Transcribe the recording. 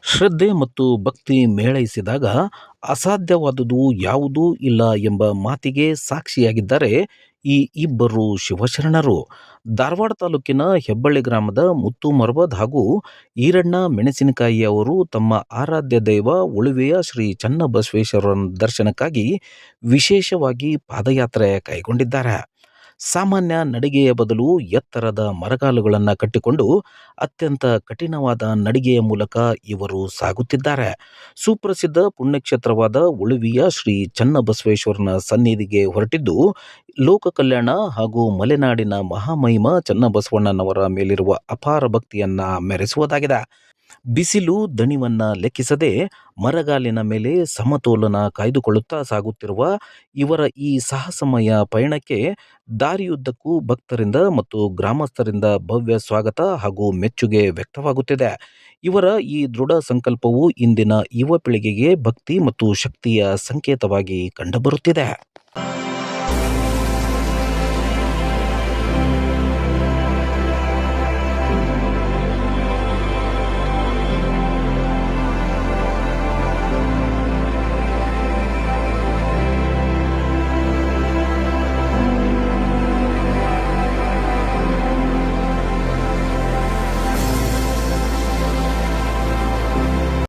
ಶ್ರದ್ಧೆ ಮತ್ತು ಭಕ್ತಿ ಮೇಳೈಸಿದಾಗ ಅಸಾಧ್ಯವಾದುದು ಯಾವುದೂ ಇಲ್ಲ ಎಂಬ ಮಾತಿಗೆ ಸಾಕ್ಷಿಯಾಗಿದ್ದಾರೆ ಈ ಇಬ್ಬರು ಶಿವಶರಣರು. ಧಾರವಾಡ ತಾಲೂಕಿನ ಹೆಬ್ಬಳ್ಳಿ ಗ್ರಾಮದ ಮುತ್ತು ಮರಬದ್ ಹಾಗೂ ಈರಣ್ಣ ಮೆಣಸಿನಕಾಯಿ ಅವರು ತಮ್ಮ ಆರಾಧ್ಯ ದೈವ ಉಳುವೆಯ ಶ್ರೀ ಚನ್ನಬಸವೇಶ್ವರನ ದರ್ಶನಕ್ಕಾಗಿ ವಿಶೇಷವಾಗಿ ಪಾದಯಾತ್ರೆ ಕೈಗೊಂಡಿದ್ದಾರೆ. ಸಾಮಾನ್ಯ ನಡಿಗೆಯ ಬದಲು ಎತ್ತರದ ಮರಗಾಲುಗಳನ್ನು ಕಟ್ಟಿಕೊಂಡು ಅತ್ಯಂತ ಕಠಿಣವಾದ ನಡಿಗೆಯ ಮೂಲಕ ಇವರು ಸಾಗುತ್ತಿದ್ದಾರೆ. ಸುಪ್ರಸಿದ್ಧ ಪುಣ್ಯಕ್ಷೇತ್ರವಾದ ಉಳುವಿಯ ಶ್ರೀ ಚನ್ನಬಸವೇಶ್ವರನ ಸನ್ನಿಧಿಗೆ ಹೊರಟಿದ್ದು, ಲೋಕ ಕಲ್ಯಾಣ ಹಾಗೂ ಮಲೆನಾಡಿನ ಮಹಾಮಹಿಮ ಚನ್ನಬಸವಣ್ಣನವರ ಮೇಲಿರುವ ಅಪಾರ ಭಕ್ತಿಯನ್ನ ಮೆರೆಸುವುದಾಗಿದೆ. ಬಿಸಿಲು ದಣಿವನ್ನ ಲೆಕ್ಕಿಸದೆ ಮರಗಾಲಿನ ಮೇಲೆ ಸಮತೋಲನ ಕಾಯ್ದುಕೊಳ್ಳುತ್ತಾ ಸಾಗುತ್ತಿರುವ ಇವರ ಈ ಸಾಹಸಮಯ ಪಯಣಕ್ಕೆ ದಾರಿಯುದ್ದಕ್ಕೂ ಭಕ್ತರಿಂದ ಮತ್ತು ಗ್ರಾಮಸ್ಥರಿಂದ ಭವ್ಯ ಸ್ವಾಗತ ಹಾಗೂ ಮೆಚ್ಚುಗೆ ವ್ಯಕ್ತವಾಗುತ್ತಿದೆ. ಇವರ ಈ ದೃಢ ಸಂಕಲ್ಪವು ಇಂದಿನ ಯುವ ಪೀಳಿಗೆಗೆ ಭಕ್ತಿ ಮತ್ತು ಶಕ್ತಿಯ ಸಂಕೇತವಾಗಿ ಕಂಡುಬರುತ್ತಿದೆ.